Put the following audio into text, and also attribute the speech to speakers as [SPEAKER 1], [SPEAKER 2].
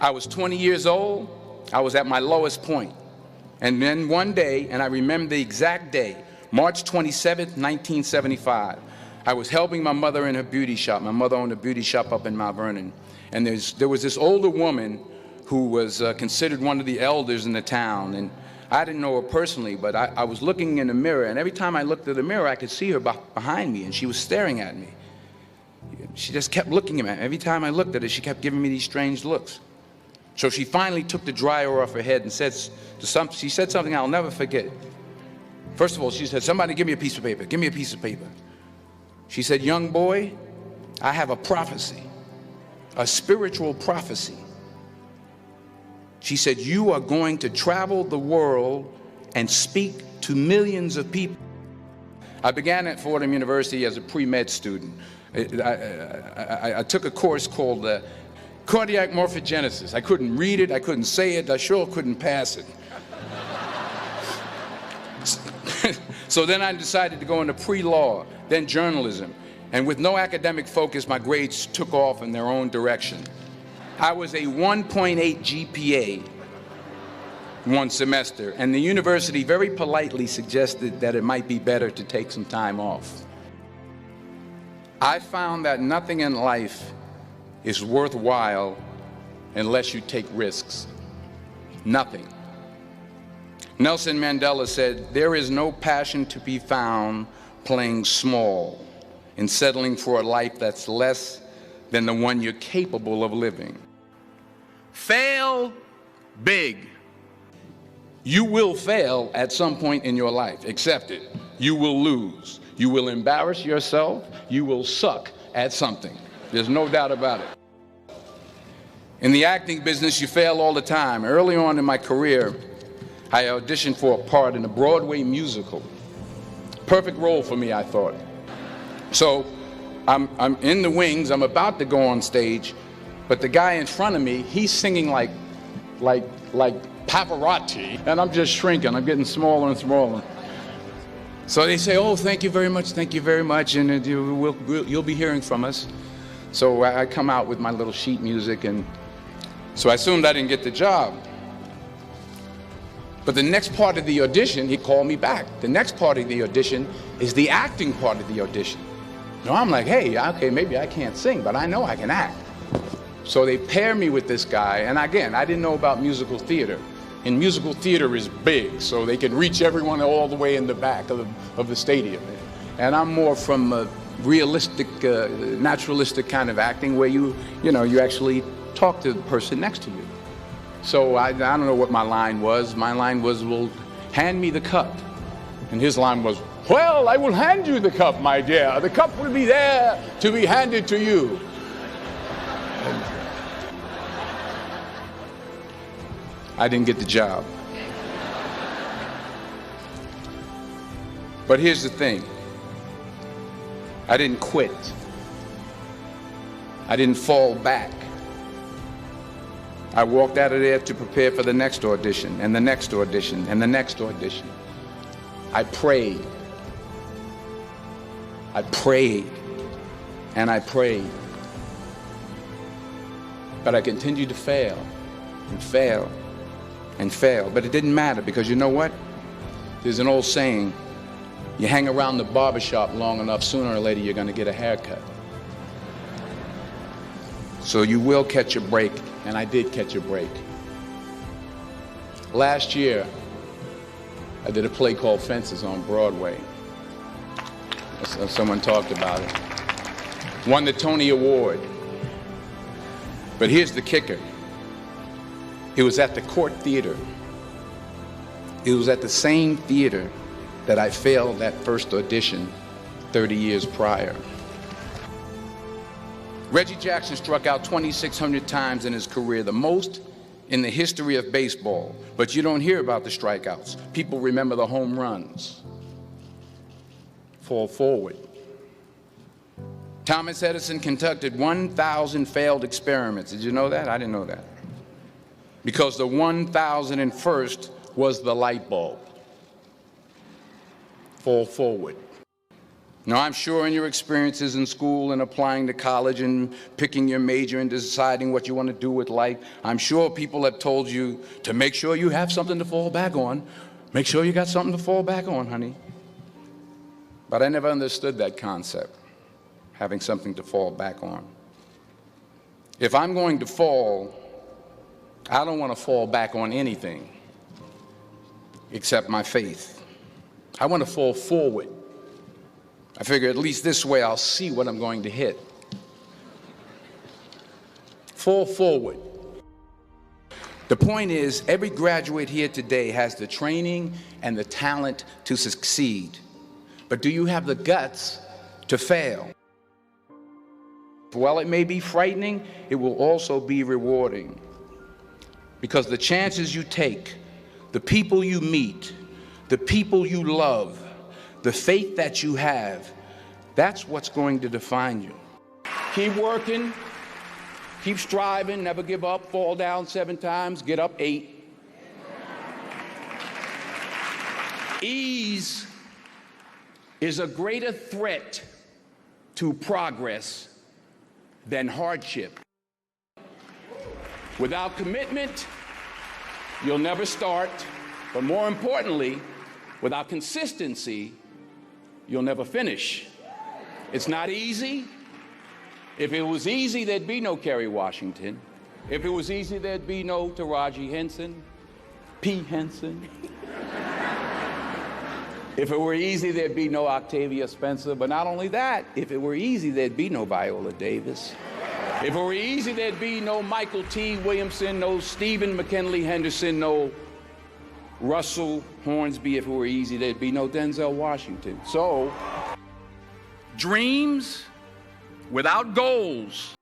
[SPEAKER 1] I was 20 years old. I was at my lowest point. And then one day, and I remember the exact day, March 27th, 1975, I was helping my mother in her beauty shop. My mother owned a beauty shop up in Mount Vernon. And there was this older woman who was considered one of the elders in the town. And I didn't know her personally, but I was looking in the mirror, and every time I looked at the mirror, I could see her behind me, and she was staring at me. She just kept looking at me. Every time I looked at her, she kept giving me these strange looks. So she finally took the dryer off her head and she said something I'll never forget. First of all, she said, "Somebody give me a piece of paper. Give me a piece of paper." She said, "Young boy, I have a prophecy, a spiritual prophecy." She said, "You are going to travel the world and speak to millions of people." I began at Fordham University as a pre-med student. I took a course called cardiac morphogenesis. I couldn't read it, I couldn't say it, I sure couldn't pass it. So then I decided to go into pre-law, then journalism. And with no academic focus, my grades took off in their own direction. I was a 1.8 GPA one semester, and the university very politely suggested that it might be better to take some time off. I found that nothing in life is worthwhile unless you take risks. Nothing. Nelson Mandela said, "There is no passion to be found playing small and settling for a life that's less than the one you're capable of living." Fail big. You will fail at some point in your life. Accept it. You will lose. You will embarrass yourself. You will suck at something. There's no doubt about it. In the acting business, you fail all the time. Early on in my career, I auditioned for a part in a Broadway musical. Perfect role for me, I thought. So I'm in the wings. I'm about to go on stage, but the guy in front of me, he's singing like Pavarotti, and I'm just shrinking. I'm getting smaller and smaller. So they say, "Oh, thank you very much, and you'll be hearing from us." So I come out with my little sheet music, and so I assumed I didn't get the job. But the next part of the audition, he called me back. The next part of the audition is the acting part of the audition. Now I'm like, hey, okay, maybe I can't sing, but I know I can act. So they pair me with this guy, and again, I didn't know about musical theater. And musical theater is big, so they can reach everyone all the way in the back of the stadium. And I'm more from a realistic, naturalistic kind of acting where you actually talk to the person next to you. So I don't know what my line was. My line was, "Well, hand me the cup." And his line was, "Well, I will hand you the cup, my dear. The cup will be there to be handed to you." I didn't get the job. But here's the thing. I didn't quit. I didn't fall back. I walked out of there to prepare for the next audition, and the next audition, and the next audition. I prayed. I prayed, and I prayed. But I continued to fail, and fail, and fail. But it didn't matter, because you know what? There's an old saying, you hang around the barbershop long enough, sooner or later you're going to get a haircut. So you will catch a break, and I did catch a break. Last year, I did a play called Fences on Broadway. Someone talked about it. Won the Tony Award. But here's the kicker. It was at the Court Theater. It was at the same theater that I failed that first audition 30 years prior. Reggie Jackson struck out 2,600 times in his career, the most in the history of baseball. But you don't hear about the strikeouts. People remember the home runs. Fall forward. Thomas Edison conducted 1,000 failed experiments. Did you know that? I didn't know that. Because the 1,001st was the light bulb. Fall forward. Now, I'm sure in your experiences in school and applying to college and picking your major and deciding what you want to do with life, I'm sure people have told you to make sure you have something to fall back on. Make sure you got something to fall back on, honey. But I never understood that concept, having something to fall back on. If I'm going to fall, I don't want to fall back on anything except my faith. I want to fall forward. I figure at least this way I'll see what I'm going to hit. Fall forward. The point is, every graduate here today has the training and the talent to succeed. But do you have the guts to fail? While it may be frightening, it will also be rewarding. Because the chances you take, the people you meet, the people you love, the faith that you have, that's what's going to define you. Keep working, keep striving, never give up, fall down 7 times, get up 8. Ease is a greater threat to progress than hardship. Without commitment, you'll never start, but more importantly, without consistency, you'll never finish. It's not easy. If it was easy, there'd be no Kerry Washington. If it was easy, there'd be no Taraji Henson, P. Henson. If it were easy, there'd be no Octavia Spencer. But not only that, if it were easy, there'd be no Viola Davis. If it were easy, there'd be no Michael T. Williamson, no Stephen McKinley Henderson, no Russell Hornsby. If it were easy, there'd be no Denzel Washington. So, dreams without goals